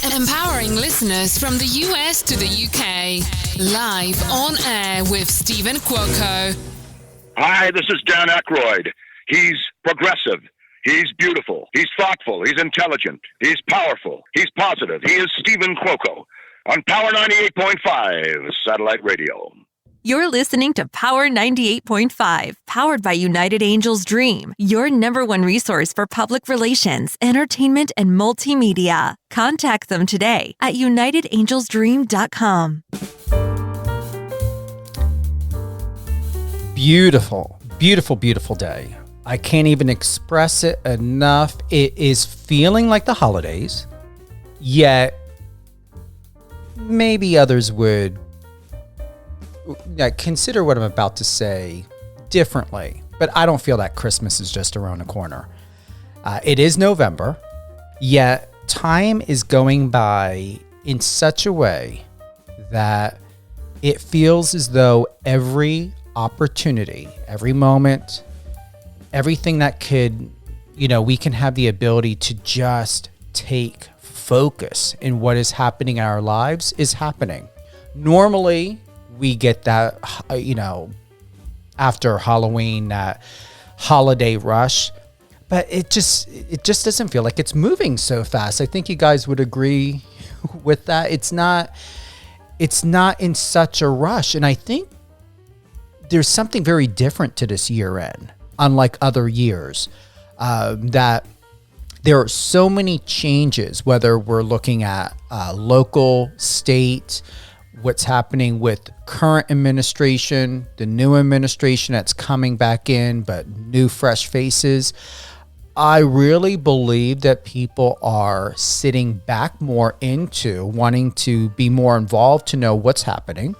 Empowering listeners from the US to the UK. Live on air with Stephen Cuoco. Hi, this is Dan Aykroyd. He's progressive. He's beautiful. He's thoughtful. He's intelligent. He's powerful. He's positive. He is Stephen Cuoco on Power 98.5 Satellite Radio. You're listening to Power 98.5, powered by United Angels Dream, your number one resource for public relations, entertainment, and multimedia. Contact them today at unitedangelsdream.com. Beautiful, beautiful, beautiful day. I can't even express it enough. It is feeling like the holidays, yet maybe others would consider what I'm about to say differently, but I don't feel that Christmas is just around the corner. It is November, yet time is going by in such a way that it feels as though every opportunity, every moment, everything that could, we can have the ability to just take focus in what is happening in our lives is happening. Normally, we get that, after Halloween, that holiday rush, but it just doesn't feel like it's moving so fast. I think you guys would agree with that. It's not in such a rush. And I think there's something very different to this year end, unlike other years, that there are so many changes, whether we're looking at local, state, what's happening with current administration, the new administration that's coming back in, but new fresh faces. I really believe that people are sitting back more into wanting to be more involved to know what's happening.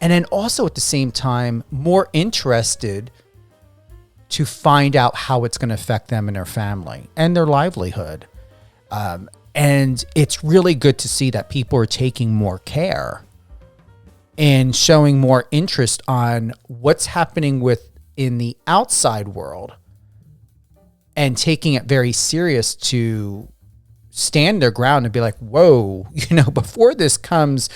And then also at the same time, more interested to find out how it's going to affect them and their family and their livelihood. And it's really good to see that people are taking more care and showing more interest on what's happening within the outside world and taking it very serious to stand their ground and be like, whoa, before this comes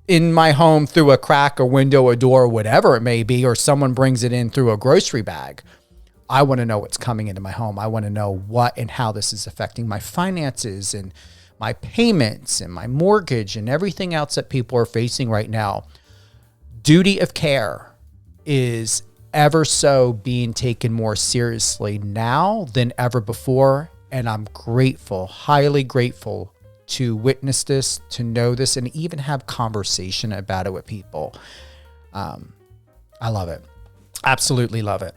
in my home through a crack, a window, a door, whatever it may be, or someone brings it in through a grocery bag, I want to know what's coming into my home. I want to know what and how this is affecting my finances and my payments and my mortgage and everything else that people are facing right now. Duty of care is ever so being taken more seriously now than ever before. And I'm grateful, highly grateful to witness this, to know this, and even have conversation about it with people. I love it. Absolutely love it.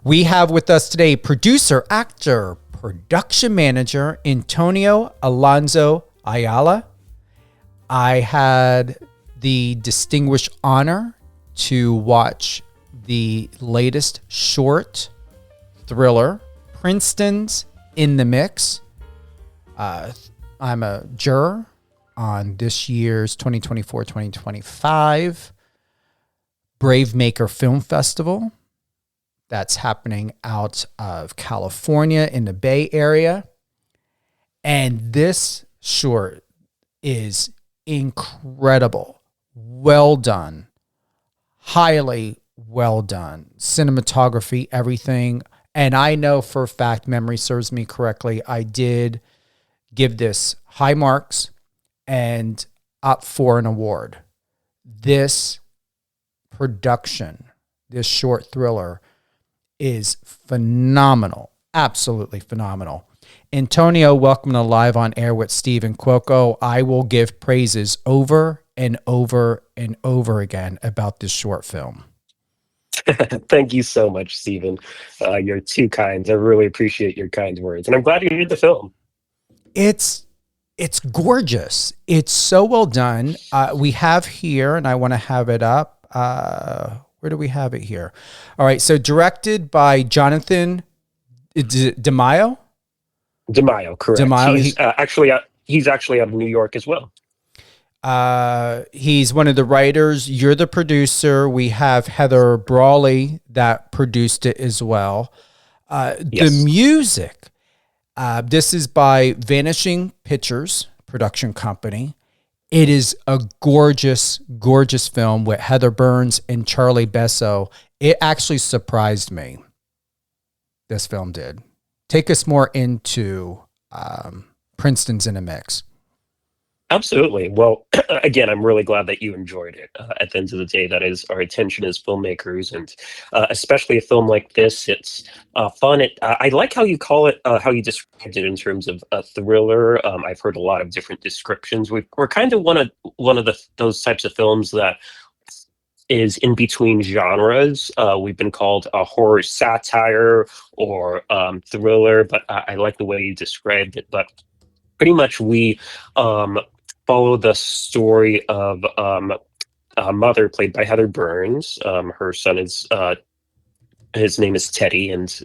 We have with us today producer, actor, production manager, Antonio Alonso Ayala. I had the distinguished honor to watch the latest short thriller, Princeton's in the Mix. I'm a juror on this year's 2024-2025 Brave Maker Film Festival. That's happening out of California in the Bay Area. And this short is incredible. Well done. Highly well done. Cinematography, everything. And I know for a fact, memory serves me correctly, I did give this high marks and up for an award. This production, this short thriller, is phenomenal. Absolutely phenomenal. Antonio, welcome to Live on Air with Stephen Cuoco. I will give praises over and over and over again about this short film. Thank you so much, Stephen. You're too kind. I really appreciate your kind words. And I'm glad you enjoyed the film. It's gorgeous. It's so well done. We have here, and I want to have it up. Where do we have it here? All right. So directed by Jonathan DeMaio. DeMaio, correct. DeMaio. He's actually out of New York as well. He's one of the writers. You're the producer. We have Heather Brawley that produced it as well. Yes. The music. This is by Vanishing Pictures production company. It is a gorgeous, gorgeous film with Heather Burns and Charlie Besso. It actually surprised me. This film did. Take us more into Princeton's in a Mix. Absolutely. Well, again, I'm really glad that you enjoyed it. At the end of the day, that is our intention as filmmakers, and especially a film like this. It's fun. I like how you call it, how you described it in terms of a thriller. I've heard a lot of different descriptions. We're kind of one of those types of films that is in between genres. We've been called a horror satire or thriller, but I like the way you described it. But pretty much we follow the story of a mother played by Heather Burns. Her son is his name is Teddy, and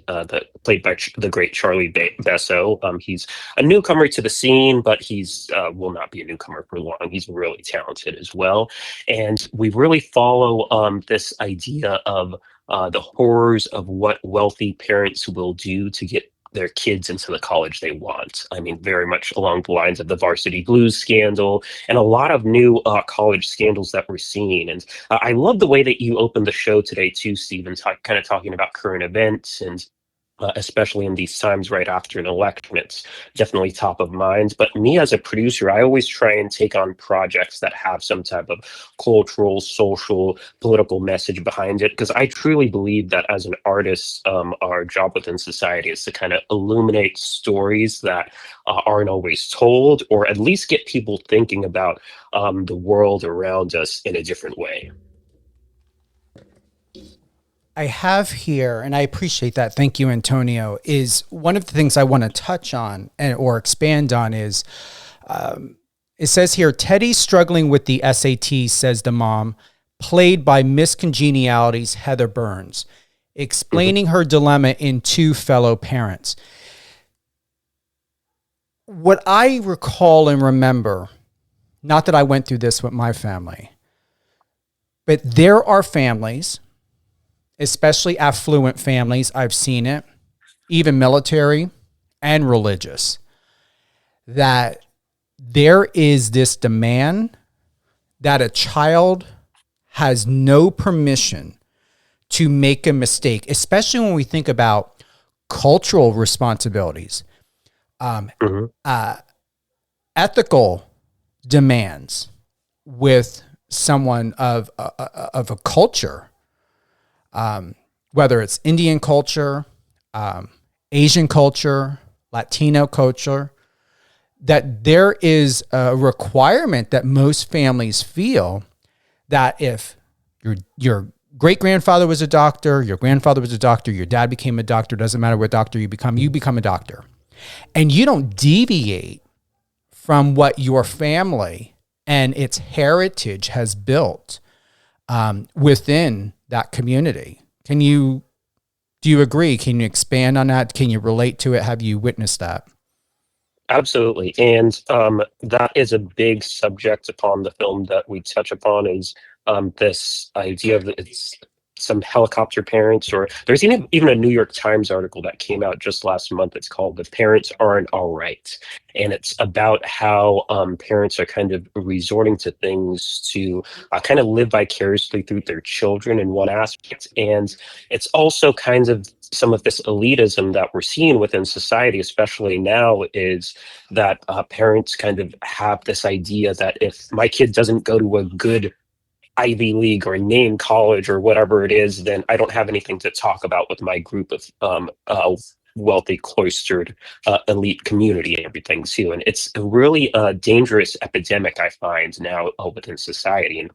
played by the great Charlie Besso. He's a newcomer to the scene, but he's will not be a newcomer for long. He's really talented as well, and we really follow this idea of the horrors of what wealthy parents will do to get their kids into the college they want. I mean, very much along the lines of the Varsity Blues scandal and a lot of new college scandals that we're seeing. And I love the way that you opened the show today too, Stephen, kind of talking about current events and especially in these times right after an election, it's definitely top of mind. But me as a producer, I always try and take on projects that have some type of cultural, social, political message behind it, because I truly believe that as an artist, our job within society is to kind of illuminate stories that aren't always told, or at least get people thinking about the world around us in a different way. I have here, and I appreciate that. Thank you, Antonio. Is one of the things I want to touch on or expand on is it says here, Teddy struggling with the SAT, says the mom, played by Miss Congeniality's Heather Burns, explaining her dilemma in Two Fellow Parents. What I recall and remember, not that I went through this with my family, but there are families, especially affluent families, I've seen it, even military and religious, that there is this demand that a child has no permission to make a mistake, especially when we think about cultural responsibilities, ethical demands with someone of a culture. Whether it's Indian culture, Asian culture, Latino culture, that there is a requirement that most families feel that if your great-grandfather was a doctor, your grandfather was a doctor, your dad became a doctor, doesn't matter what doctor you become a doctor. And you don't deviate from what your family and its heritage has built within that community. Do you agree? Can you expand on that? Can you relate to it? Have you witnessed that? Absolutely. And that is a big subject upon the film that we touch upon, is this idea of it's some helicopter parents, or there's even a New York Times article that came out just last month. It's called "The Parents Aren't All Right." And it's about how parents are kind of resorting to things to kind of live vicariously through their children in one aspect. And it's also kind of some of this elitism that we're seeing within society, especially now, is that parents kind of have this idea that if my kid doesn't go to a good Ivy League or name college or whatever it is, then I don't have anything to talk about with my group of wealthy, cloistered, elite community and everything too. And it's a really dangerous epidemic, I find, now within society. And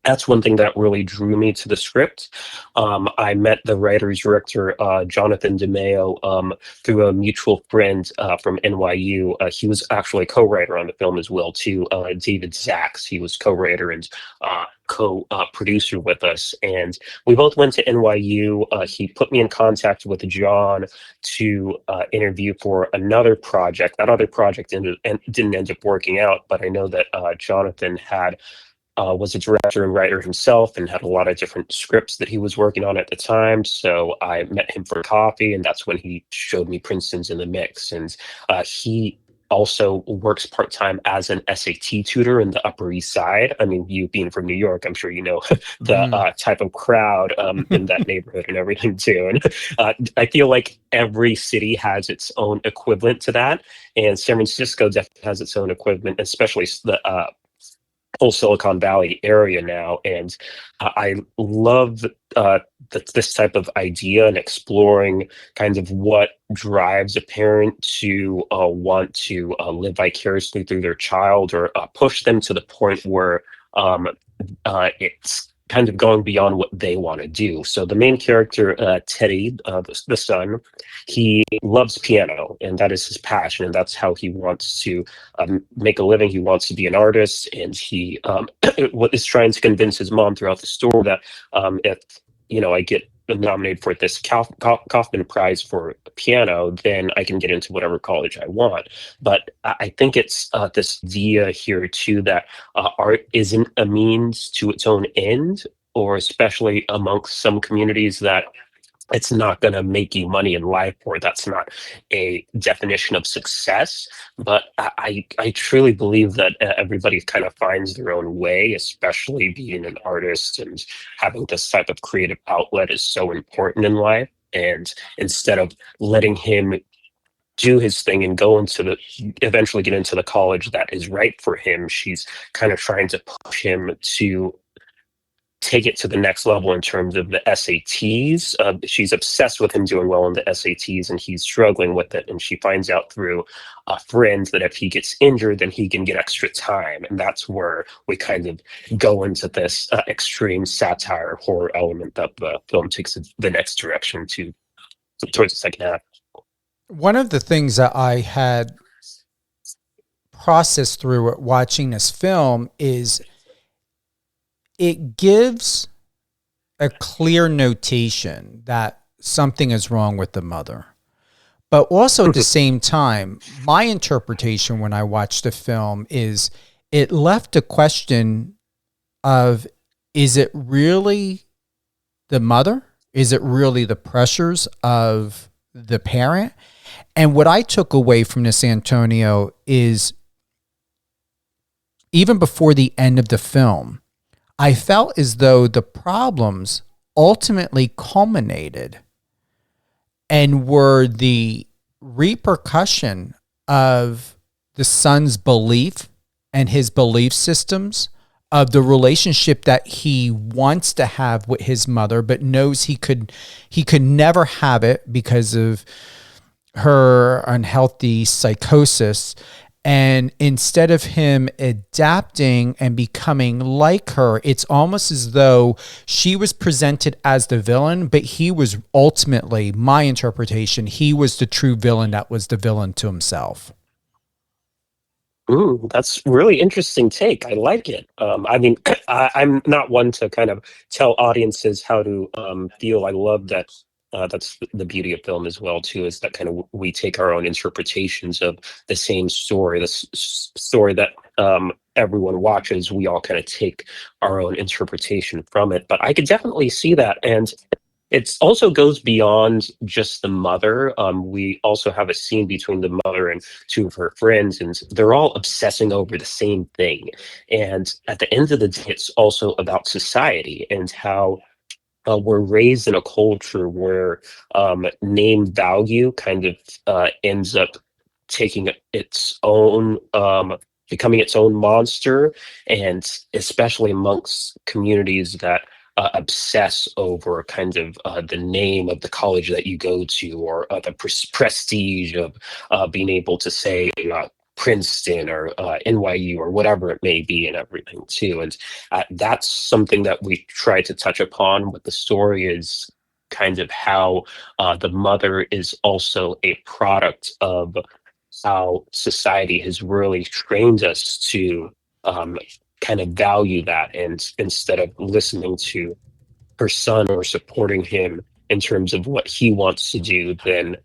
that's one thing that really drew me to the script. I met the writer-director, Jonathan DeMeo, through a mutual friend from NYU. He was actually a co-writer on the film as well, too. David Zaks, he was co-writer and co-producer with us. And we both went to NYU. He put me in contact with John to interview for another project. That other project didn't end up working out, but I know that Jonathan was a director and writer himself and had a lot of different scripts that he was working on at the time. So I met him for coffee, and that's when he showed me Princeton's in the Mix. And he also works part-time as an SAT tutor in the Upper East Side. I mean, you being from New York, I'm sure you know the type of crowd in that neighborhood and everything too. And I feel like every city has its own equivalent to that, and San Francisco definitely has its own equivalent, especially the whole Silicon Valley area now. And I love this type of idea and exploring kind of what drives a parent to want to live vicariously through their child, or push them to the point where it's kind of going beyond what they want to do. So the main character, Teddy, the son, he loves piano, and that is his passion, and that's how he wants to make a living. He wants to be an artist, and he is trying to convince his mom throughout the story that if I get nominated for this Kaufman Prize for piano, then I can get into whatever college I want. But I think it's this idea here too that art isn't a means to its own end, or especially amongst some communities, that it's not going to make you money in life, or that's not a definition of success. But I truly believe that everybody kind of finds their own way, especially being an artist, and having this type of creative outlet is so important in life. And instead of letting him do his thing and eventually get into the college that is right for him, she's kind of trying to push him to take it to the next level in terms of the SATs. She's obsessed with him doing well in the SATs, and he's struggling with it. And she finds out through a friend that if he gets injured, then he can get extra time. And that's where we kind of go into this extreme satire horror element that the film takes the next direction towards the second half. One of the things that I had processed through watching this film is it gives a clear notation that something is wrong with the mother. But also at the same time, my interpretation when I watched the film is it left a question of, is it really the mother? Is it really the pressures of the parent? And what I took away from this, Antonio, is even before the end of the film, I felt as though the problems ultimately culminated and were the repercussion of the son's belief and his belief systems, of the relationship that he wants to have with his mother, but knows he could never have it because of her unhealthy psychosis. And instead of him adapting and becoming like her, it's almost as though she was presented as the villain, but he was ultimately, my interpretation, he was the true villain that was the villain to himself. Ooh, that's really interesting take. I like it. I mean, I'm not one to kind of tell audiences how to feel. I love that. That's the beauty of film as well, too, is that kind of we take our own interpretations of the same story, the story that everyone watches. We all kind of take our own interpretation from it. But I could definitely see that. And it also goes beyond just the mother. We also have a scene between the mother and two of her friends, and they're all obsessing over the same thing. And at the end of the day, it's also about society and how we're raised in a culture where name value kind of ends up taking its own, becoming its own monster, and especially amongst communities that obsess over kind of the name of the college that you go to, or the prestige of being able to say Princeton or NYU or whatever it may be, and everything too. And that's something that we try to touch upon with the story, is kind of how the mother is also a product of how society has really trained us to kind of value that. And instead of listening to her son or supporting him in terms of what he wants to do, then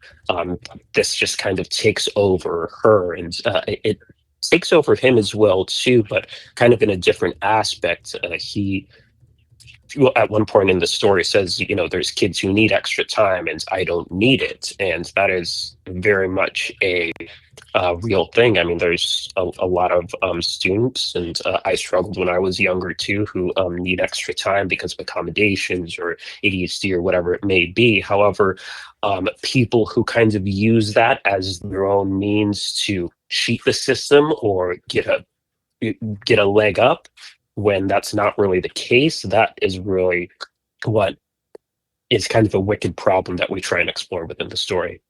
this just kind of takes over her, and it takes over him as well too, but kind of in a different aspect. He well, at one point in the story says, there's kids who need extra time and I don't need it. And that is very much a real thing. I mean, there's a lot of students, and I struggled when I was younger too, who need extra time because of accommodations or ADHD or whatever it may be. However, people who kind of use that as their own means to cheat the system or get a leg up when that's not really the case, that is really what is kind of a wicked problem that we try and explore within the story.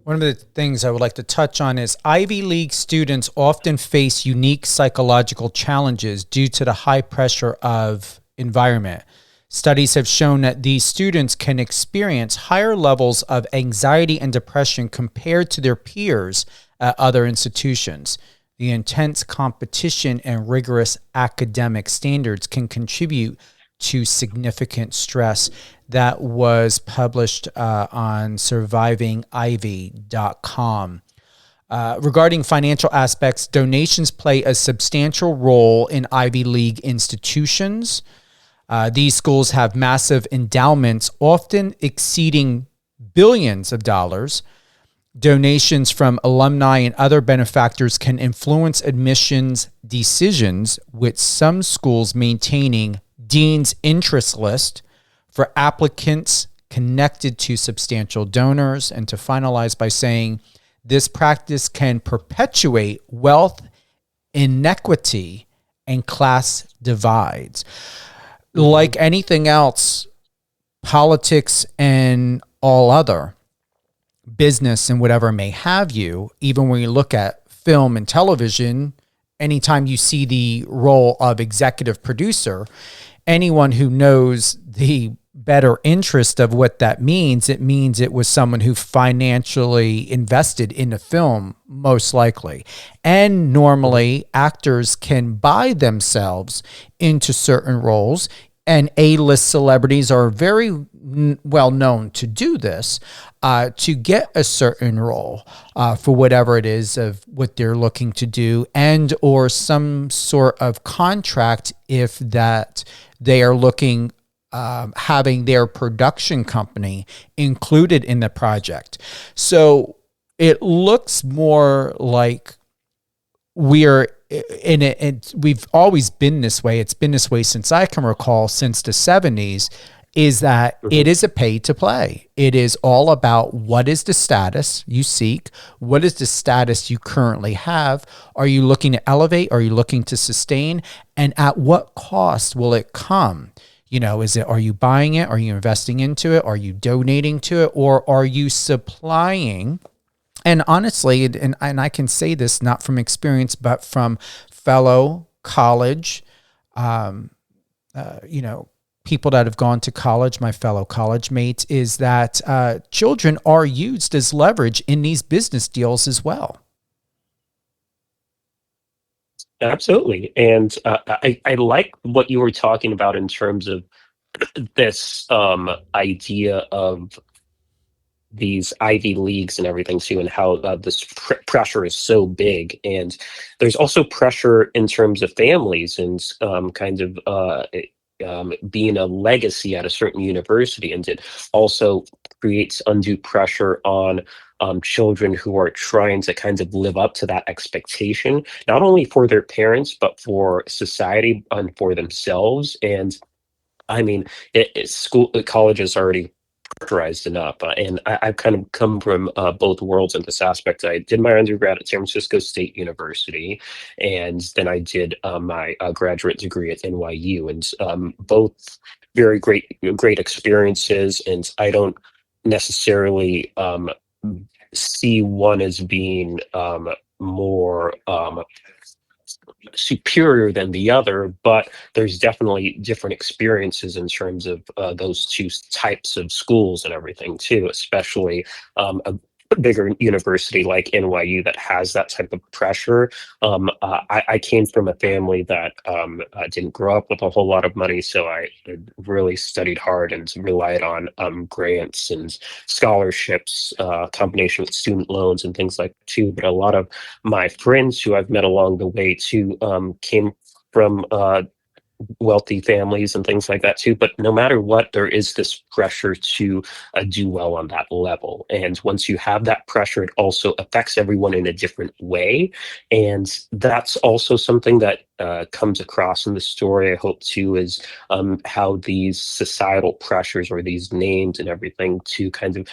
One of the things I would like to touch on is Ivy League students often face unique psychological challenges due to the high pressure of environment. Studies have shown that these students can experience higher levels of anxiety and depression compared to their peers at other institutions. The intense competition and rigorous academic standards can contribute to significant stress. That was published on survivingivy.com. Regarding financial aspects, donations play a substantial role in Ivy League institutions. These schools have massive endowments, often exceeding billions of dollars. Donations from alumni and other benefactors can influence admissions decisions, with some schools maintaining Dean's interest list for applicants connected to substantial donors. And to finalize by saying, this practice can perpetuate wealth inequity and class divides. Like anything else, politics and all other, business and whatever may have you, even when you look at film and television, anytime you see the role of executive producer, anyone who knows the better interest of what that means, it means it was someone who financially invested in the film, most likely. And normally actors can buy themselves into certain roles, and A-list celebrities are very well known to do this, to get a certain role for whatever it is of what they're looking to do, and or some sort of contract if that they are looking, having their production company included in the project. So it looks more like we're in it, and we've always been this way. It's been this way since I can recall, since the 70s, is that it is a pay to play. It is all about what is the status you seek? What is the status you currently have? Are you looking to elevate? Are you looking to sustain? And at what cost will it come? Are you buying it? Are you investing into it? Are you donating to it? Or are you supplying? And honestly, and I can say this not from experience, but from fellow college, people that have gone to college, my fellow college mates, is that children are used as leverage in these business deals as well. Absolutely. And I like what you were talking about in terms of this idea of these Ivy Leagues and everything too, and how this pressure is so big. And there's also pressure in terms of families and being a legacy at a certain university. And it also creates undue pressure on children who are trying to kind of live up to that expectation, not only for their parents, but for society and for themselves. And I mean, college is already characterized enough. And I've kind of come from both worlds in this aspect. I did my undergrad at San Francisco State University, and then I did my graduate degree at NYU, and both very great experiences. And I don't necessarily see one as being more superior than the other, but there's definitely different experiences in terms of those two types of schools and everything too, especially a bigger university like NYU that has that type of pressure. I came from a family that didn't grow up with a whole lot of money, so I really studied hard and relied on grants and scholarships, combination with student loans and things like that too. But a lot of my friends who I've met along the way too came from wealthy families and things like that too. But no matter what, there is this pressure to do well on that level. And once you have that pressure, it also affects everyone in a different way. And that's also something that comes across in the story, I hope too, is how these societal pressures or these names and everything to kind of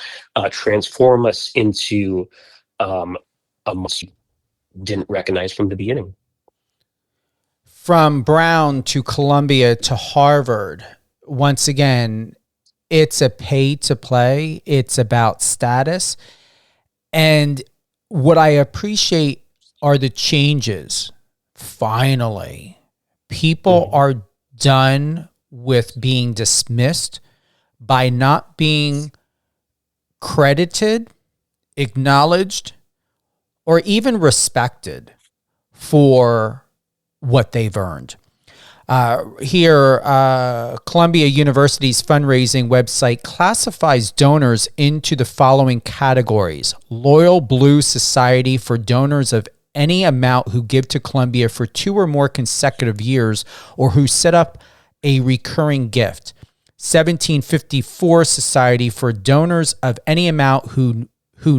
transform us into a most didn't recognize from the beginning. From Brown to Columbia to Harvard, once again, it's a pay to play. It's about status. And what I appreciate are the changes. Finally, people are done with being dismissed by not being credited, acknowledged, or even respected for what they've earned. Here, Columbia University's fundraising website classifies donors into the following categories: Loyal Blue Society for donors of any amount who give to Columbia for 2 or more consecutive years or who set up a recurring gift. 1754 Society for donors of any amount who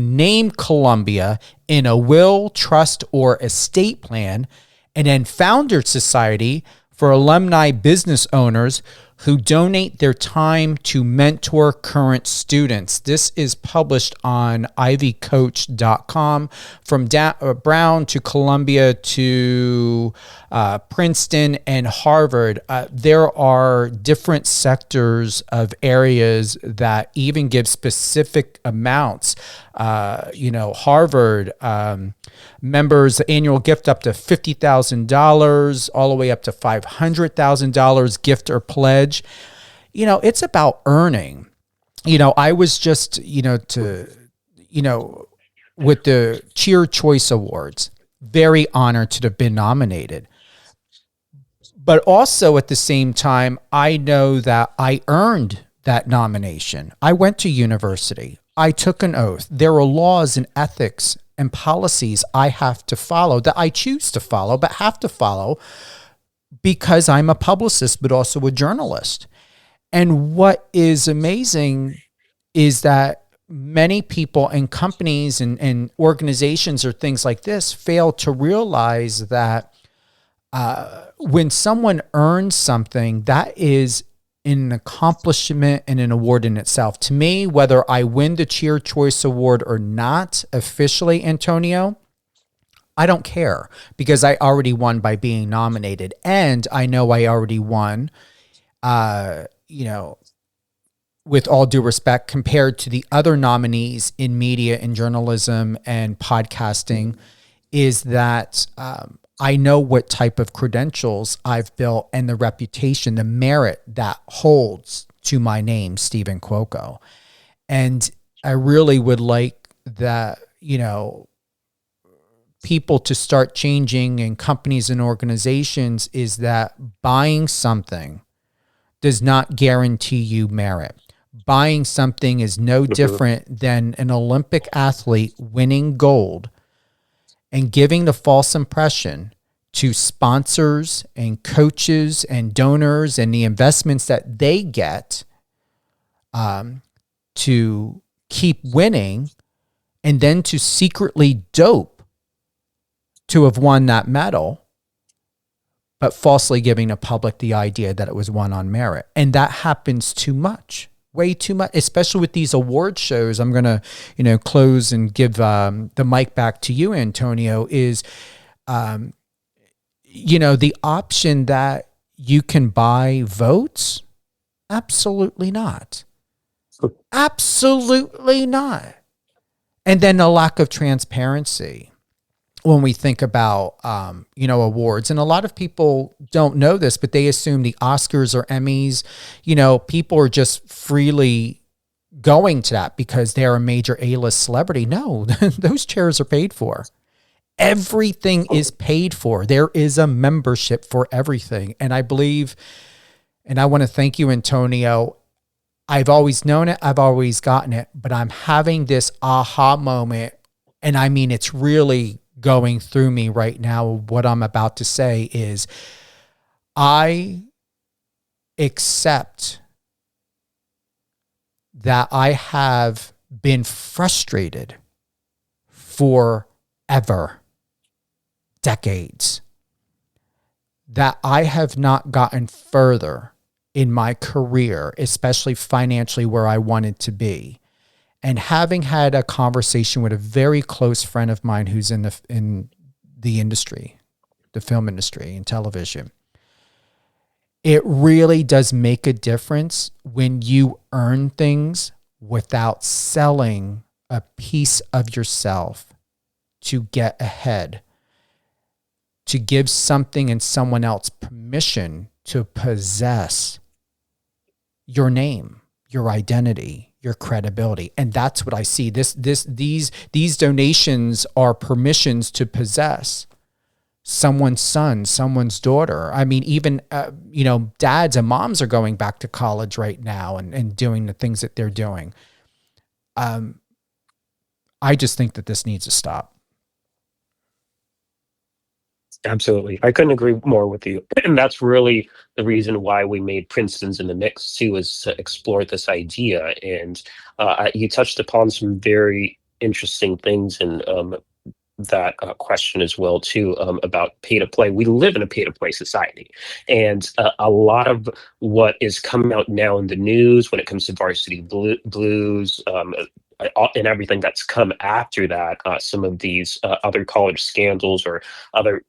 name Columbia in a will, trust, or estate plan. And then Founder Society for alumni business owners who donate their time to mentor current students. This is published on ivycoach.com. From Brown to Columbia to Princeton and Harvard, there are different sectors of areas that even give specific amounts. Harvard members annual gift up to $50,000, all the way up to $500,000 gift or pledge. It's about earning. I was just, with the Cheer Choice Awards, very honored to have been nominated. But also at the same time, I know that I earned that nomination. I went to university. I took an oath. There are laws and ethics and policies I have to follow, that I choose to follow, but have to follow because I'm a publicist, but also a journalist. And what is amazing is that many people and companies and organizations or things like this fail to realize that when someone earns something, that is an accomplishment and an award in itself. To me, whether I win the Cheer Choice Award or not officially, Antonio, I don't care, because I already won by being nominated. And I know I already won, with all due respect, compared to the other nominees in media and journalism and podcasting, is that I know what type of credentials I've built and the reputation, the merit that holds to my name, Stephen Cuoco. And I really would like that, people to start changing, and companies and organizations, is that buying something does not guarantee you merit. Buying something is no different than an Olympic athlete winning gold and giving the false impression to sponsors and coaches and donors and the investments that they get to keep winning, and then to secretly dope to have won that medal, but falsely giving the public the idea that it was won on merit. And that happens too much. Way too much, especially with these award shows. I'm going to, close and give the mic back to you, Antonio, is, the option that you can buy votes? Absolutely not. Absolutely not. And then the lack of transparency when we think about, awards. And a lot of people don't know this, but they assume the Oscars or Emmys, people are just freely going to that because they're a major A-list celebrity. No, those chairs are paid for. Everything is paid for. There is a membership for everything. And I believe, and I want to thank you, Antonio. I've always known it. I've always gotten it, but I'm having this aha moment. And I mean, it's really going through me right now. What I'm about to say is, I accept that I have been frustrated forever, decades, that I have not gotten further in my career, especially financially where I wanted to be. And having had a conversation with a very close friend of mine who's in the industry, the film industry and television, it really does make a difference when you earn things without selling a piece of yourself to get ahead, to give something and someone else permission to possess your name, your identity, your credibility. And that's what I see. These donations are permissions to possess someone's son, someone's daughter. I mean, even, dads and moms are going back to college right now and doing the things that they're doing. I just think that this needs to stop. Absolutely. I couldn't agree more with you. And that's really the reason why we made Princeton's in the mix too, is to explore this idea. And you touched upon some very interesting things in that question as well too, about pay to play. We live in a pay to play society, and a lot of what is coming out now in the news when it comes to Varsity Blues, and everything that's come after that, some of these other college scandals or other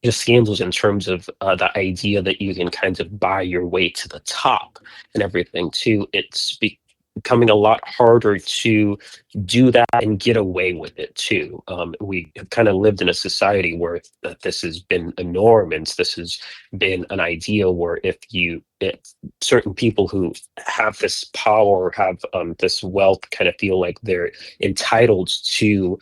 just scandals in terms of the idea that you can kind of buy your way to the top and everything too. It's becoming a lot harder to do that and get away with it too. We have kind of lived in a society where this has been a norm, and this has been an idea where if certain people who have this power, have this wealth, kind of feel like they're entitled to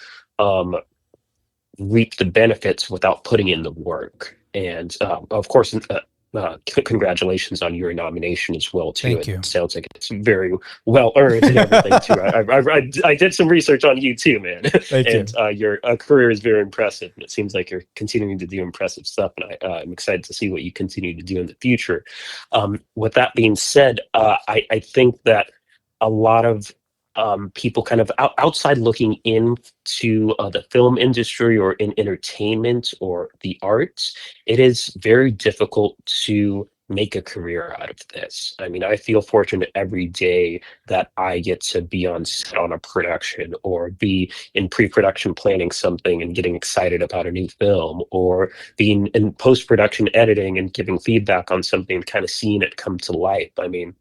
reap the benefits without putting in the work. And of course, congratulations on your nomination as well too. Thank you. It sounds like it's very well earned and everything too. I did some research on you too, man. Thank and you. Your career is very impressive, and it seems like you're continuing to do impressive stuff. And I'm excited to see what you continue to do in the future. With that being said, I think that a lot of people kind of outside looking into the film industry or in entertainment or the arts, it is very difficult to make a career out of this. I mean, I feel fortunate every day that I get to be on set on a production, or be in pre-production planning something and getting excited about a new film, or being in post-production editing and giving feedback on something and kind of seeing it come to life. I mean,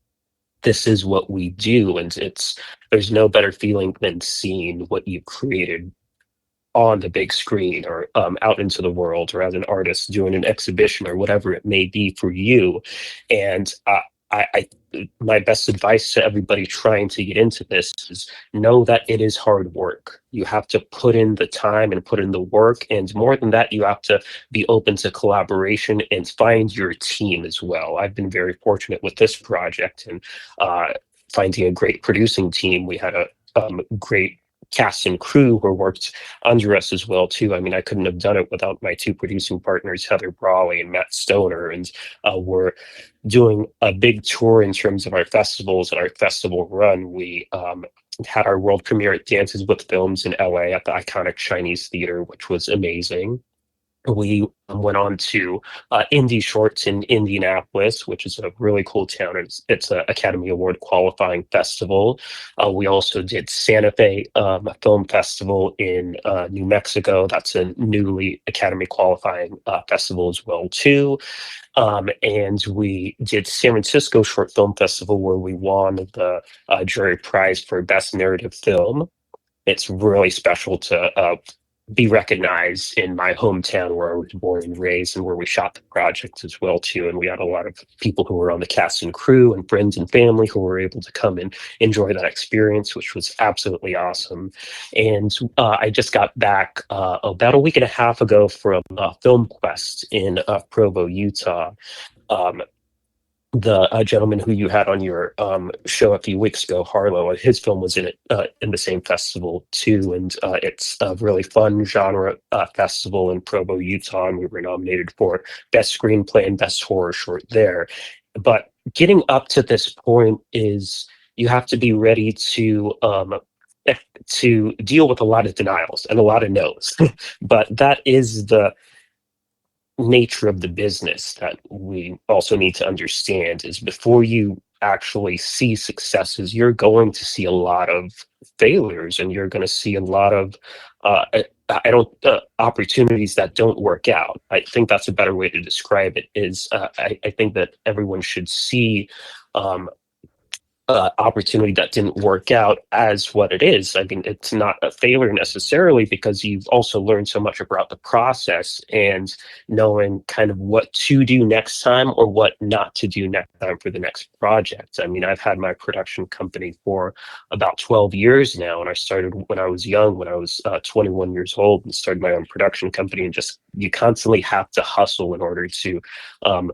this is what we do, and there's no better feeling than seeing what you created on the big screen, or out into the world, or as an artist doing an exhibition or whatever it may be for you. And my best advice to everybody trying to get into this is know that it is hard work. You have to put in the time and put in the work, and more than that, you have to be open to collaboration and find your team as well. I've been very fortunate with this project, and finding a great producing team. We had a great cast and crew who worked under us as well too. I mean, I couldn't have done it without my two producing partners, Heather Brawley and Matt Stoner, and we're doing a big tour in terms of our festivals and our festival run. We had our world premiere at Dances with Films in LA at the iconic Chinese Theater, which was amazing. We went on to Indie Shorts in Indianapolis, which is a really cool town. It's an Academy Award qualifying festival. We also did Santa Fe Film Festival in New Mexico. That's a newly Academy qualifying festival as well too. And we did San Francisco Short Film Festival, where we won the jury prize for Best Narrative Film. It's really special to be recognized in my hometown where I was born and raised, and where we shot the project as well too. And we had a lot of people who were on the cast and crew and friends and family who were able to come and enjoy that experience, which was absolutely awesome. And I just got back about a week and a half ago from Film Quest in Provo, Utah. The gentleman who you had on your show a few weeks ago, Harlow, his film was in it in the same festival too, and it's a really fun genre festival in Provo, Utah, and we were nominated for Best Screenplay and Best Horror Short there. But getting up to this point is you have to be ready to deal with a lot of denials and a lot of no's. But that is the nature of the business that we also need to understand is before you actually see successes, you're going to see a lot of failures, and you're going to see a lot of I don't opportunities that don't work out. I think that's a better way to describe it. Is I think that everyone should see um, opportunity that didn't work out as what it is. I mean, it's not a failure necessarily, because you've also learned so much about the process and knowing kind of what to do next time or what not to do next time for the next project. I mean, I've had my production company for about 12 years now, and I started when I was young, when I was 21 years old, and started my own production company. And just you constantly have to hustle in order to um,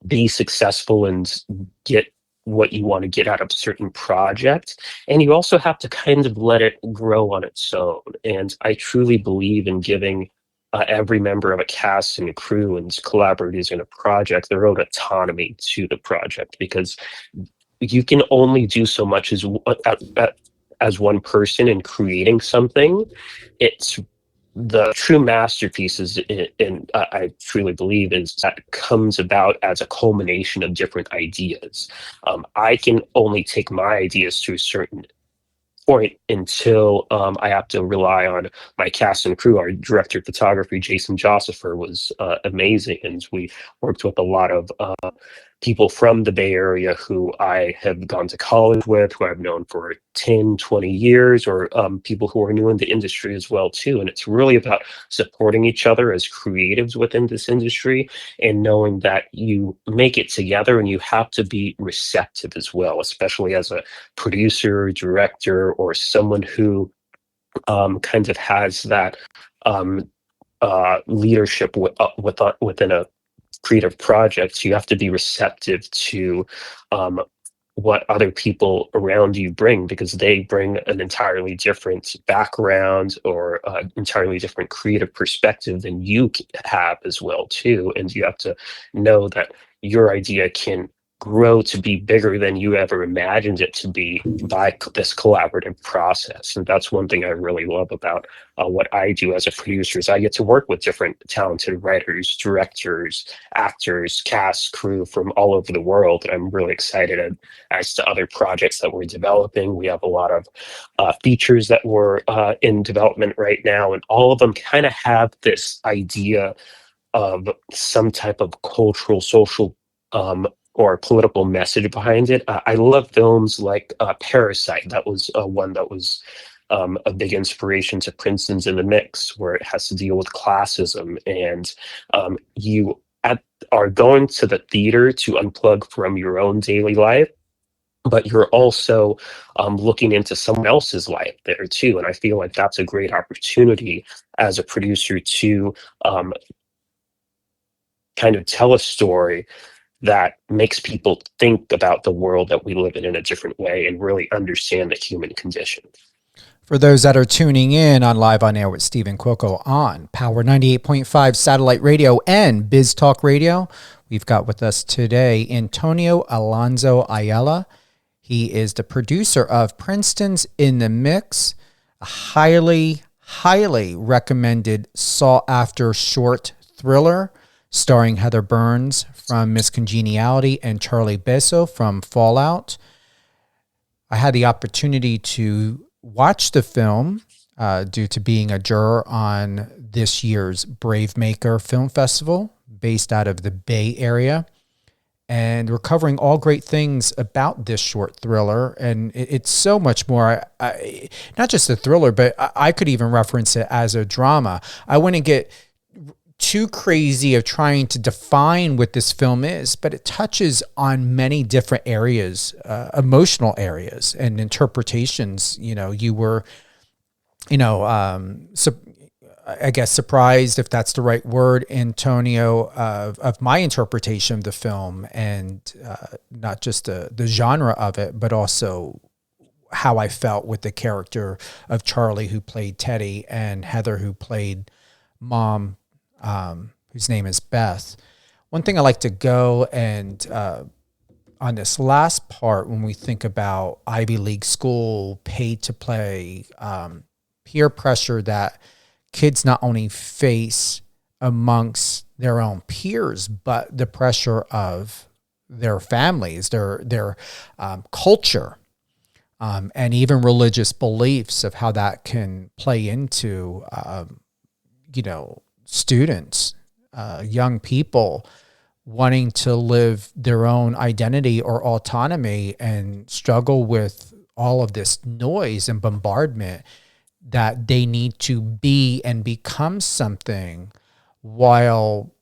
be successful and get what you want to get out of a certain project. And you also have to kind of let it grow on its own. And I truly believe in giving every member of a cast and crew and collaborators in a project their own autonomy to the project, because you can only do so much as one person in creating something. It's the true masterpieces in I truly believe is that comes about as a culmination of different ideas. I can only take my ideas to a certain point until I have to rely on my cast and crew. Our director of photography, Jason Josepher, was amazing, and we worked with a lot of people from the Bay Area who I have gone to college with, who I've known for 10, 20 years, or people who are new in the industry as well too. And it's really about supporting each other as creatives within this industry, and knowing that you make it together, and you have to be receptive as well, especially as a producer, director, or someone who kind of has that um, leadership within a creative projects. You have to be receptive to um, what other people around you bring, because they bring an entirely different background or entirely different creative perspective than you have as well too. And you have to know that your idea can grow to be bigger than you ever imagined it to be by this collaborative process. And that's one thing I really love about what I do as a producer, is I get to work with different talented writers, directors, actors, cast, crew from all over the world. And I'm really excited as to other projects that we're developing. We have a lot of features that we're in development right now, and all of them kind of have this idea of some type of cultural, social, or political message behind it. I love films like Parasite. That was one that was a big inspiration to Princeton's In the Mix, where it has to deal with classism, and you are going to the theater to unplug from your own daily life, but you're also looking into someone else's life there too. And I feel like that's a great opportunity as a producer to kind of tell a story that makes people think about the world that we live in a different way, and really understand the human condition. For those that are tuning in on Live on Air with Stephen Quilco on Power 98.5 Satellite Radio and Biz Talk Radio, we've got with us today Antonio Alonso Ayala. He is the producer of Princeton's In the Mix, a highly, highly recommended sought-after short thriller starring Heather Burns from Miss Congeniality and Charlie Besso from Fallout. I had the opportunity to watch the film due to being a juror on this year's Brave Maker Film Festival based out of the Bay Area. And we're covering all great things about this short thriller. And it's so much more, not just a thriller, but I could even reference it as a drama. I wouldn't get too crazy of trying to define what this film is, but it touches on many different areas, emotional areas and interpretations. You know, you were, I guess surprised, if that's the right word, Antonio, of my interpretation of the film, and not just the genre of it, but also how I felt with the character of Charlie, who played Teddy, and Heather, who played Mom, whose name is Beth. One thing I like to go and on this last part, when we think about Ivy League school, pay to play, peer pressure that kids not only face amongst their own peers, but the pressure of their families, their culture, and even religious beliefs of how that can play into, students, young people wanting to live their own identity or autonomy and struggle with all of this noise and bombardment that they need to be and become something while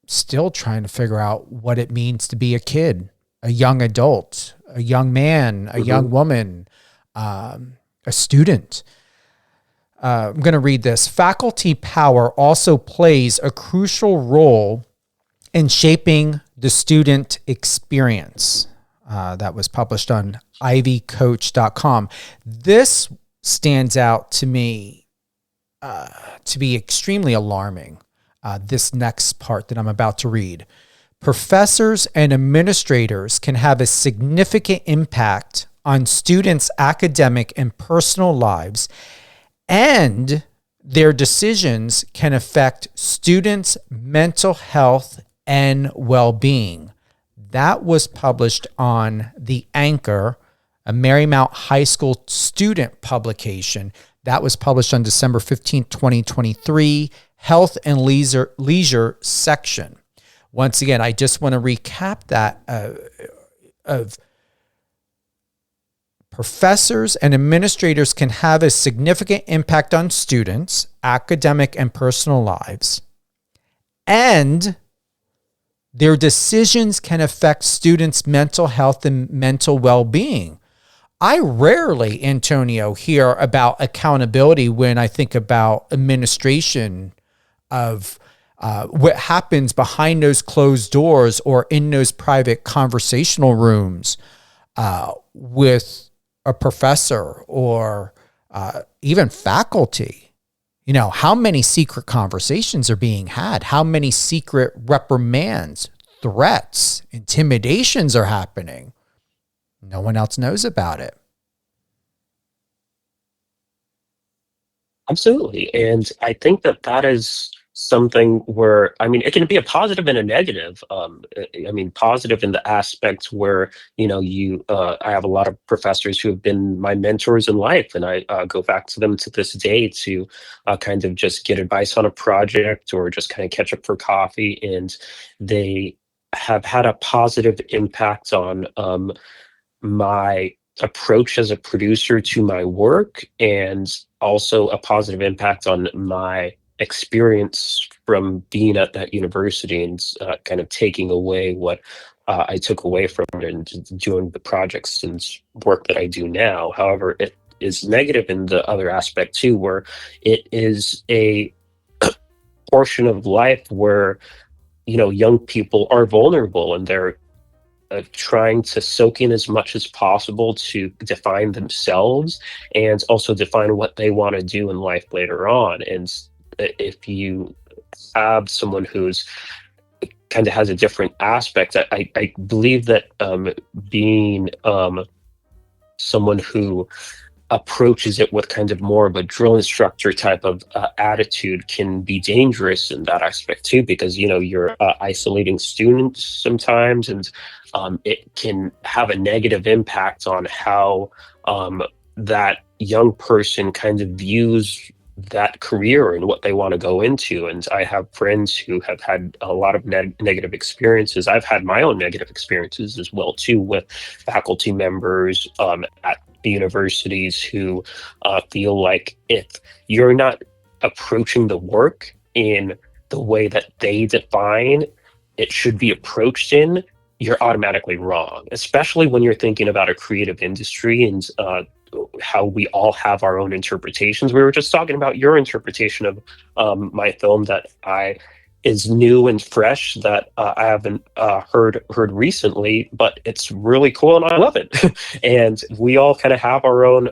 still trying to figure out what it means to be a kid, a young adult, a young man, a young woman, a student. I'm going to read this. Faculty power also plays a crucial role in shaping the student experience. That was published on ivycoach.com. This stands out to me to be extremely alarming. This next part that I'm about to read. Professors and administrators can have a significant impact on students' academic and personal lives, and their decisions can affect students' mental health and well-being. That was published on The Anchor, a Marymount High School student publication. That was published on December 15, 2023, Health and Leisure section. Once again, I just want to recap that of professors and administrators can have a significant impact on students' academic and personal lives, and their decisions can affect students' mental health and mental well-being. I rarely, Antonio, hear about accountability when I think about administration of what happens behind those closed doors or in those private conversational rooms with a professor or even faculty. How many secret conversations are being had? How many secret reprimands, threats, intimidations are happening? No one else knows about it. Absolutely. And I think that is something where, it can be a positive and a negative. Positive in the aspect where, I have a lot of professors who have been my mentors in life, and I go back to them to this day to kind of just get advice on a project or just kind of catch up for coffee. And they have had a positive impact on my approach as a producer to my work, and also a positive impact on my experience from being at that university, and kind of taking away what I took away from it and doing the projects and work that I do now. However, it is negative in the other aspect too, where it is a portion of life where young people are vulnerable, and they're trying to soak in as much as possible to define themselves and also define what they want to do in life later on. And if you have someone who's kind of has a different aspect, I believe that being someone who approaches it with kind of more of a drill instructor type of attitude can be dangerous in that aspect too, because you're isolating students sometimes, and it can have a negative impact on how that young person kind of views that career and what they want to go into. And I have friends who have had a lot of negative experiences. I've had my own negative experiences as well too, with faculty members at the universities who feel like if you're not approaching the work in the way that they define it should be approached in, you're automatically wrong, especially when you're thinking about a creative industry and how we all have our own interpretations. We were just talking about your interpretation of my film that is new and fresh, that I haven't heard recently, but it's really cool and I love it. And we all kind of have our own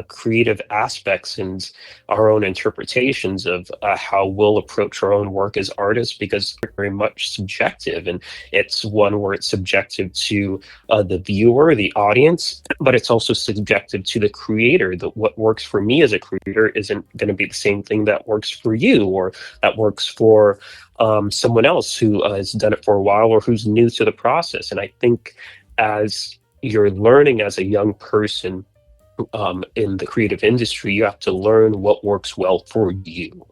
creative aspects and our own interpretations of how we'll approach our own work as artists, because it's very much subjective, and it's one where it's subjective to the viewer, the audience, but it's also subjective to the creator. That what works for me as a creator isn't going to be the same thing that works for you, or that works for someone else who has done it for a while or who's new to the process. And I think as you're learning as a young person in the creative industry, you have to learn what works well for you.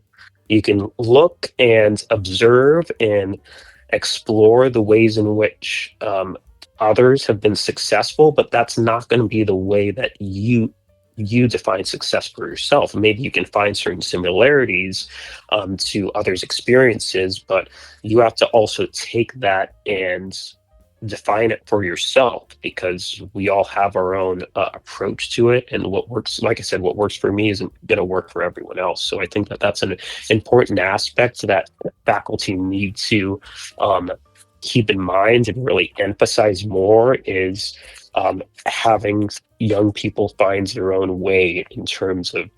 You can look and observe and explore the ways in which others have been successful, but that's not going to be the way that you define success for yourself. Maybe you can find certain similarities to others' experiences, but you have to also take that and define it for yourself, because we all have our own approach to it, and what works, like I said, what works for me isn't going to work for everyone else. So I think that that's an important aspect that faculty need to keep in mind and really emphasize more, is having young people find their own way in terms of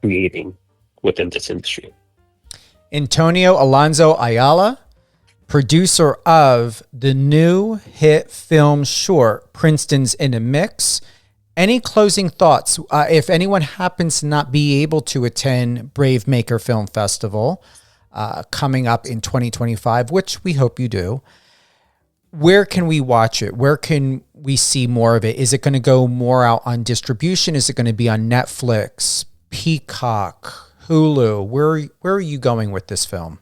creating within this industry. Antonio Alonso Ayala, producer of the new hit film short, Princeton's in a Mix. Any closing thoughts? If anyone happens to not be able to attend Brave Maker Film Festival coming up in 2025, which we hope you do, where can we watch it? Where can we see more of it? Is it going to go more out on distribution? Is it going to be on Netflix, Peacock, Hulu? Where are you going with this film?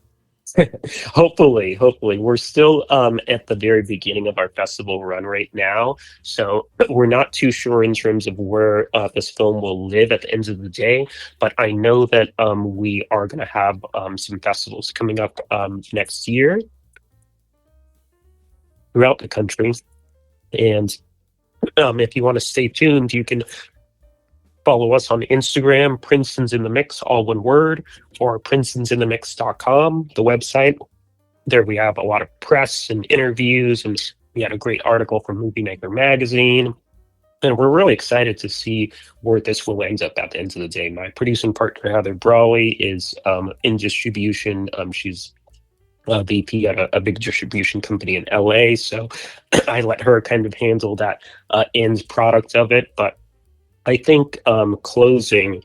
Hopefully. We're still at the very beginning of our festival run right now, so we're not too sure in terms of where this film will live at the end of the day, but I know that we are going to have some festivals coming up next year throughout the country, and if you want to stay tuned, you can follow us on Instagram, Princeton's in the Mix, all one word, or princetonsinthe.mix.com, the website. There we have a lot of press and interviews, and we had a great article from Movie Maker magazine. And we're really excited to see where this will end up at the end of the day. My producing partner, Heather Brawley, is in distribution. She's VP at a big distribution company in LA. So I let her kind of handle that end product of it. But I think closing,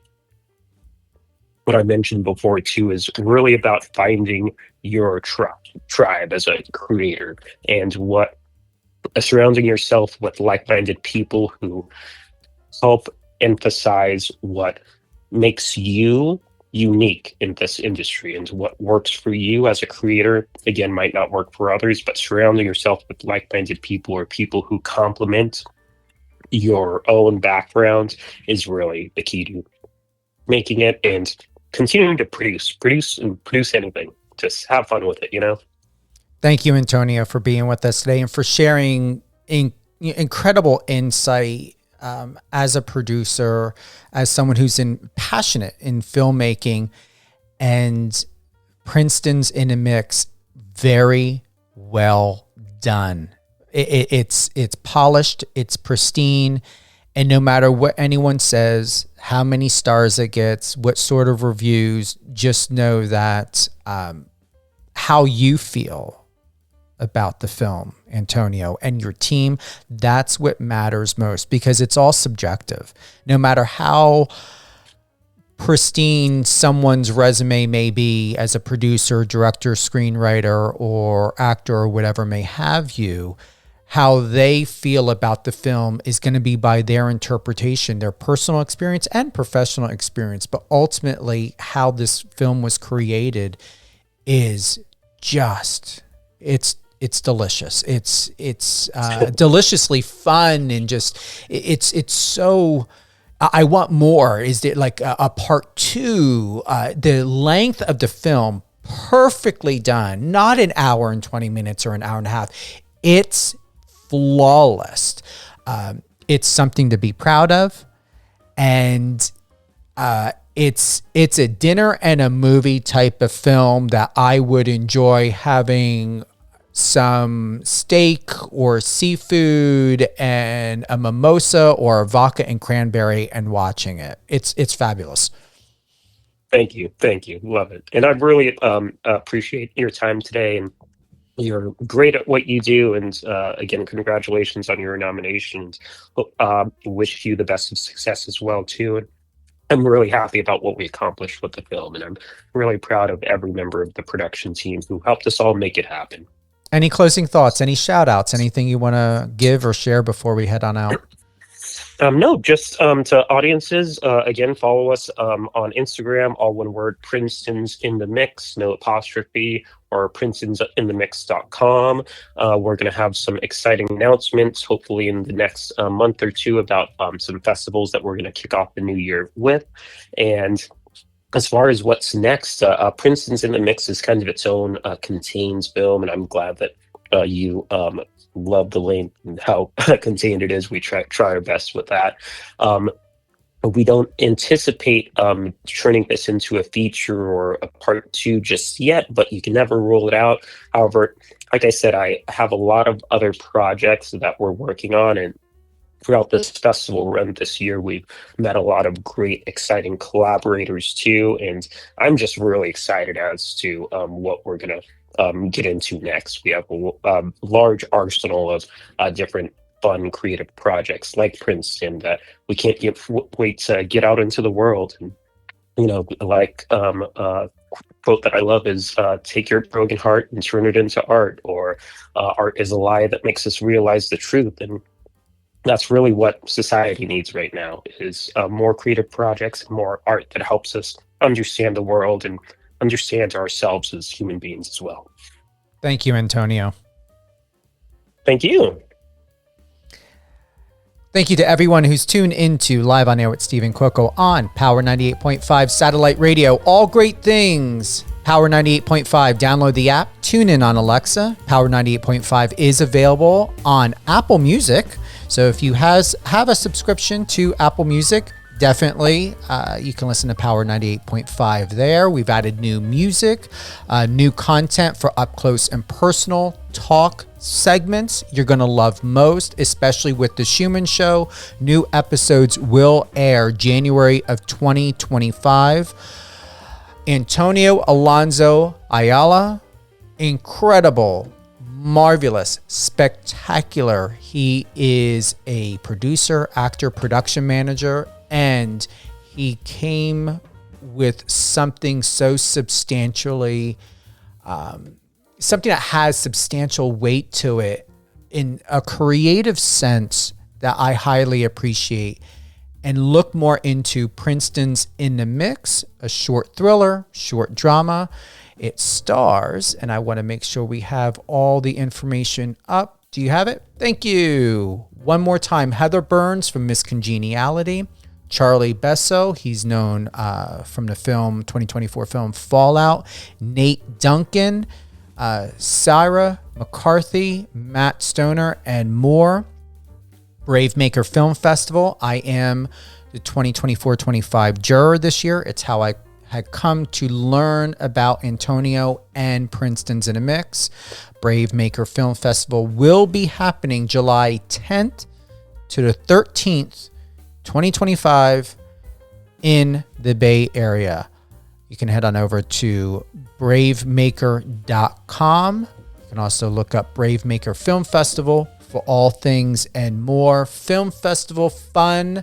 what I mentioned before too, is really about finding your tribe as a creator, and surrounding yourself with like-minded people who help emphasize what makes you unique in this industry, and what works for you as a creator, again, might not work for others, but surrounding yourself with like-minded people, or people who complement your own background, is really the key to making it and continuing to produce anything. Just have fun with it, you know? Thank you, Antonio, for being with us today and for sharing incredible insight as a producer, as someone who's passionate in filmmaking. And Princeton's in a Mix, very well done. It's polished, it's pristine, and no matter what anyone says, how many stars it gets, what sort of reviews, just know that how you feel about the film, Antonio, and your team, that's what matters most, because it's all subjective. No matter how pristine someone's resume may be as a producer, director, screenwriter, or actor, or whatever may have you, how they feel about the film is going to be by their interpretation, their personal experience and professional experience. But ultimately, how this film was created is just, it's delicious. It's deliciously fun, and just, it's so, I want more. Is it like a part two? The length of the film, perfectly done, not an hour and 20 minutes or an hour and a half. It's flawless. It's something to be proud of, and it's a dinner and a movie type of film that I would enjoy having some steak or seafood and a mimosa or a vodka and cranberry and watching it. It's fabulous. Thank you. Love it. And I really appreciate your time today, and you're great at what you do. And again, congratulations on your nominations. Wish you the best of success as well too. And I'm really happy about what we accomplished with the film, and I'm really proud of every member of the production team who helped us all make it happen. Any closing thoughts? Any shout outs? Anything you want to give or share before we head on out? No, just to audiences, again, follow us on Instagram, all one word, Princeton's in the Mix, no apostrophe, or princetonsinthemix.com. We're going to have some exciting announcements, hopefully in the next month or two, about some festivals that we're going to kick off the new year with. And as far as what's next, Princeton's in the Mix is kind of its own contained film, and I'm glad that you love the length and how contained it is. We try our best with that. We don't anticipate turning this into a feature or a part 2 just yet, but you can never rule it out. However, like I said, I have a lot of other projects that we're working on, and throughout this festival run this year, we've met a lot of great, exciting collaborators too, and I'm just really excited as to what we're going to get into next. We have a large arsenal of different fun, creative projects like Princeton that we can't wait to get out into the world. And like quote that I love is take your broken heart and turn it into art, or art is a lie that makes us realize the truth. And that's really what society needs right now, is more creative projects and more art that helps us understand the world and understand ourselves as human beings as well. Thank you, Antonio. Thank you. Thank you to everyone who's tuned into Live on Air with Stephen Cuoco on Power 98.5 Satellite Radio. All great things. Power 98.5. Download the app. Tune in on Alexa. Power 98.5 is available on Apple Music. So if you have a subscription to Apple Music, definitely you can listen to Power 98.5 there. We've added new music, new content for up close and personal talk segments you're going to love most, especially with The Schumann Show. New episodes will air January of 2025. Antonio Alonso Ayala, incredible, marvelous, spectacular. He is a producer, actor, production manager, and he came with something so substantially something that has substantial weight to it in a creative sense that I highly appreciate. And look more into Princeton's in the Mix, a short thriller, short drama. It stars, and I want to make sure we have all the information up. Do you have it? Thank you. One more time, Heather Burns from Miss Congeniality. Charlie Besso, he's known from the 2024 film Fallout. Nate Duncan, Sarah McCarthy, Matt Stoner, and more. Brave Maker Film Festival. I am the 2024-25 juror this year. It's how I had come to learn about Antonio and Princeton's in a Mix. Brave Maker Film Festival will be happening July 10th to the 13th, 2025 in the Bay Area. You can head on over to bravemaker.com. You can also look up Brave Maker Film Festival for all things and more. Film festival fun,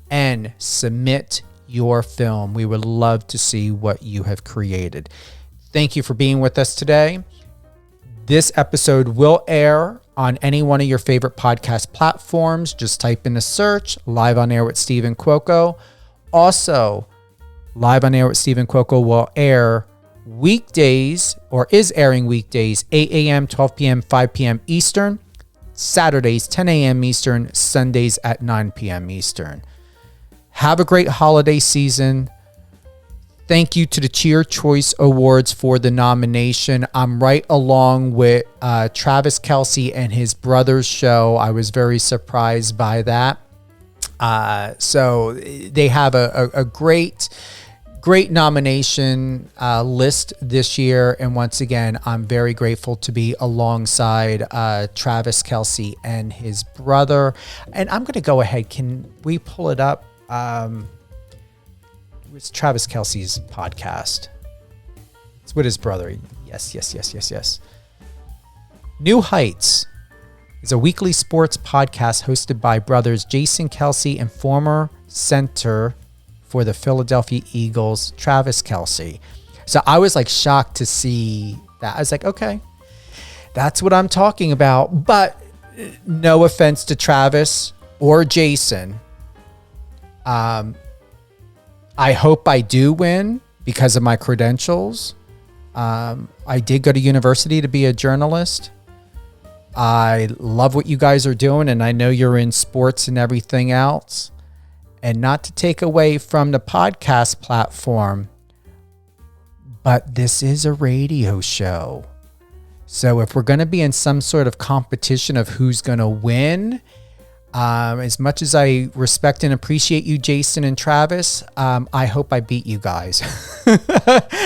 and submit your film. We would love to see what you have created. Thank you for being with us today. This episode will air on any one of your favorite podcast platforms. Just type in a search, Live on Air with Stephen Cuoco. Also, Live on Air with Stephen Cuoco will air weekdays, or is airing weekdays, 8 a.m., 12 p.m., 5 p.m. Eastern, Saturdays, 10 a.m. Eastern, Sundays at 9 p.m. Eastern. Have a great holiday season. Thank you to the Cheer Choice Awards for the nomination. I'm right along with Travis Kelce and his brother's show. I was very surprised by that. So they have a great great nomination list this year. And once again, I'm very grateful to be alongside Travis Kelce and his brother. And I'm going to go ahead. Can we pull it up? It's Travis Kelce's podcast. It's with his brother. Yes. New Heights is a weekly sports podcast hosted by brothers Jason Kelce and former center for the Philadelphia Eagles, Travis Kelce. So I was like shocked to see that. I was like, okay, that's what I'm talking about. But no offense to Travis or Jason. I hope I do win because of my credentials. I did go to university to be a journalist. I love what you guys are doing, and I know you're in sports and everything else. And not to take away from the podcast platform, but this is a radio show. So if we're going to be in some sort of competition of who's going to win, as much as I respect and appreciate you, Jason and Travis, I hope I beat you guys.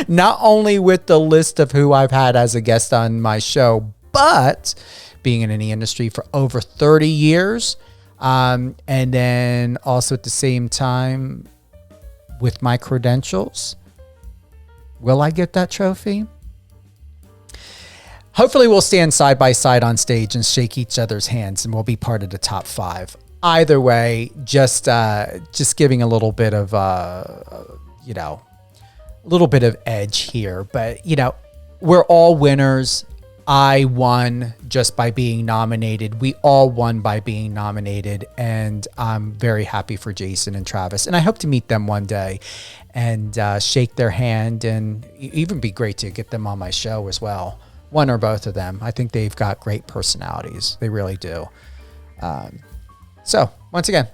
Not only with the list of who I've had as a guest on my show, but being in the industry for over 30 years. And then also at the same time with my credentials, will I get that trophy? Hopefully we'll stand side by side on stage and shake each other's hands and we'll be part of the top 5. Either way, just giving a little bit of, a little bit of edge here, but we're all winners. I won just by being nominated. We all won by being nominated. And I'm very happy for Jason and Travis. And I hope to meet them one day and shake their hand, and even be great to get them on my show as well. One or both of them. I think they've got great personalities. They really do. So once again,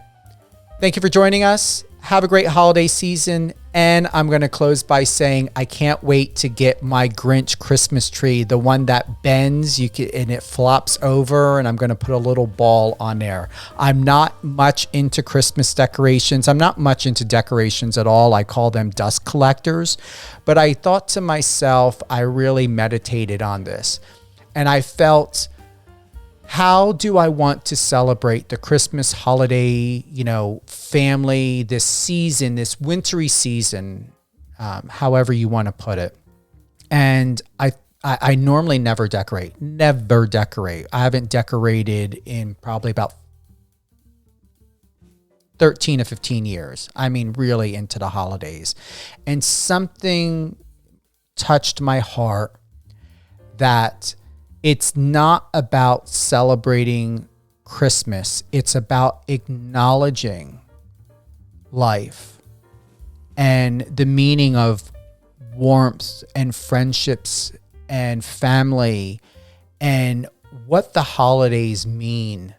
thank you for joining us. Have a great holiday season. And I'm going to close by saying I can't wait to get my Grinch Christmas tree, the one that bends and it flops over, and I'm going to put a little ball on there. I'm not much into Christmas decorations. I'm not much into decorations at all. I call them dust collectors. But I thought to myself, I really meditated on this. And I felt, how do I want to celebrate the Christmas holiday, family, this season, this wintry season, however you want to put it. And I normally never decorate. I haven't decorated in probably about 13 to 15 years. I mean, really into the holidays. And something touched my heart that it's not about celebrating Christmas. It's about acknowledging life and the meaning of warmth and friendships and family and what the holidays mean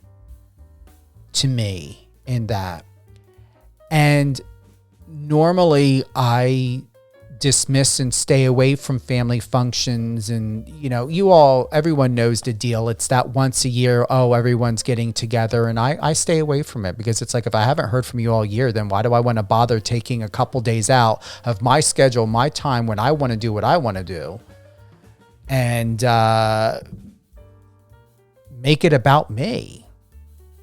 to me in that. And normally I dismiss and stay away from family functions, and everyone knows the deal. It's that once a year, everyone's getting together, and I stay away from it because it's like, if I haven't heard from you all year, then why do I want to bother taking a couple days out of my schedule, my time, when I want to do what I want to do, and make it about me,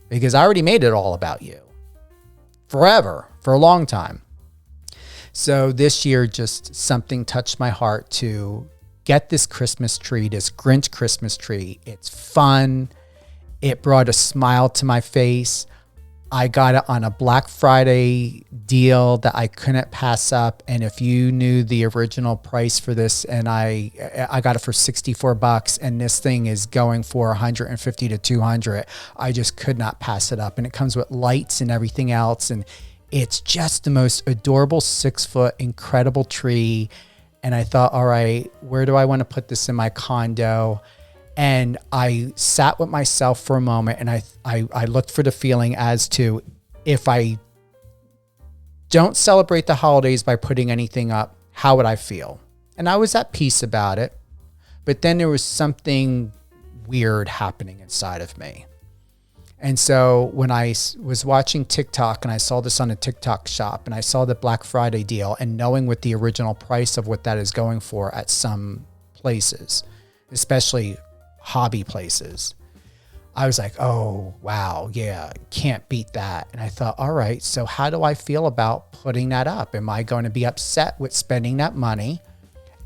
because I already made it all about you forever, for a long time. So this year, just something touched my heart to get this Christmas tree, this Grinch Christmas tree. It's fun. It brought a smile to my face. I got it on a Black Friday deal that I couldn't pass up. And if you knew the original price for this, and I got it for $64, and this thing is going for $150 to $200, I just could not pass it up. And it comes with lights and everything else. And it's just the most adorable 6-foot incredible tree. And I thought, all right, where do I want to put this in my condo? And I sat with myself for a moment, and I looked for the feeling as to, if I don't celebrate the holidays by putting anything up, how would I feel? And I was at peace about it. But then there was something weird happening inside of me. And so when I was watching TikTok and I saw this on a TikTok shop and I saw the Black Friday deal, and knowing what the original price of what that is going for at some places, especially hobby places, I was like, oh, wow, yeah, can't beat that. And I thought, all right, so how do I feel about putting that up? Am I going to be upset with spending that money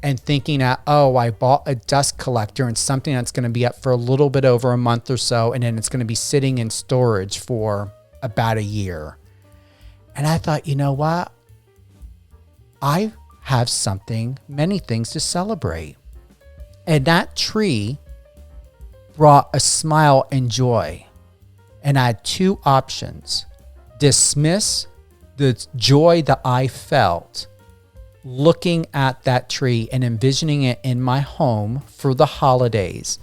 and thinking that, oh, I bought a dust collector and something that's going to be up for a little bit over a month or so, and then it's going to be sitting in storage for about a year? And I thought, you know what? I have many things to celebrate. And that tree brought a smile and joy. And I had two options: dismiss the joy that I felt looking at that tree and envisioning it in my home for the holidays,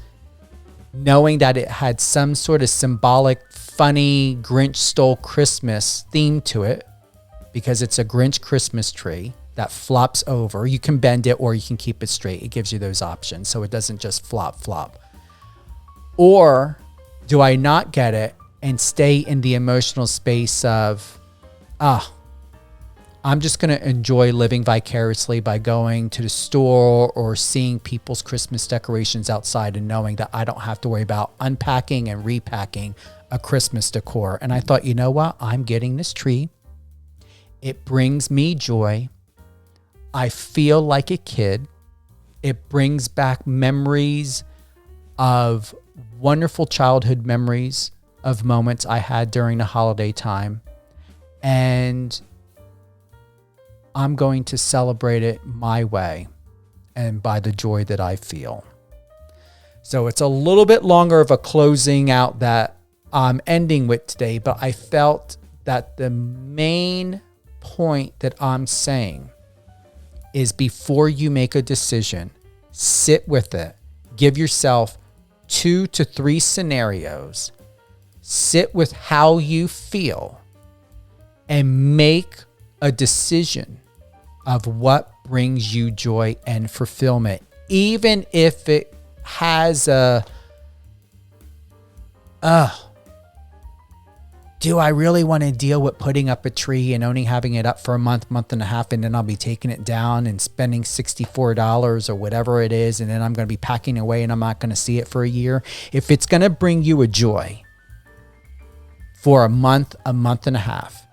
knowing that it had some sort of symbolic, funny Grinch stole Christmas theme to it, because it's a Grinch Christmas tree that flops over. You can bend it or you can keep it straight. It gives you those options so it doesn't just flop. Or do I not get it and stay in the emotional space of, I'm just going to enjoy living vicariously by going to the store or seeing people's Christmas decorations outside and knowing that I don't have to worry about unpacking and repacking a Christmas decor. And I thought, you know what? I'm getting this tree. It brings me joy. I feel like a kid. It brings back memories of wonderful childhood memories of moments I had during the holiday time. And I'm going to celebrate it my way and by the joy that I feel. So it's a little bit longer of a closing out that I'm ending with today, but I felt that the main point that I'm saying is, before you make a decision, sit with it. Give yourself 2 to 3 scenarios. Sit with how you feel and make a decision of what brings you joy and fulfillment, even if it has do I really want to deal with putting up a tree and only having it up for a month and a half, and then I'll be taking it down and spending $64 or whatever it is, and then I'm going to be packing away and I'm not going to see it for a year? If it's going to bring you a joy for a month and a half,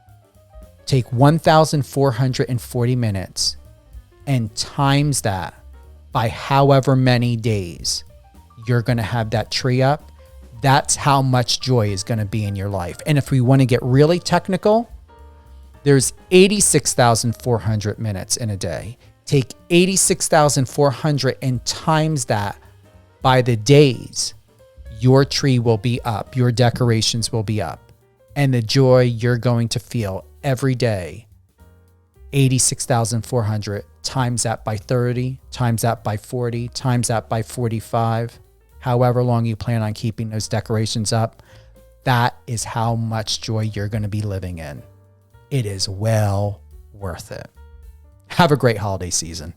take 1,440 minutes and times that by however many days you're going to have that tree up. That's how much joy is going to be in your life. And if we want to get really technical, there's 86,400 minutes in a day. Take 86,400 and times that by the days your tree will be up, your decorations will be up, and the joy you're going to feel every day. 86,400 times that by 30, times that by 40, times that by 45. However long you plan on keeping those decorations up, that is how much joy you're going to be living in. It is well worth it. Have a great holiday season.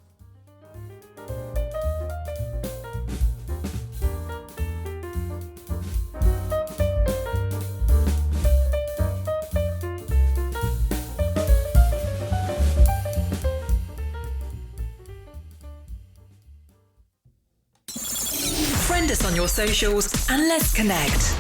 Friend us on your socials and let's connect.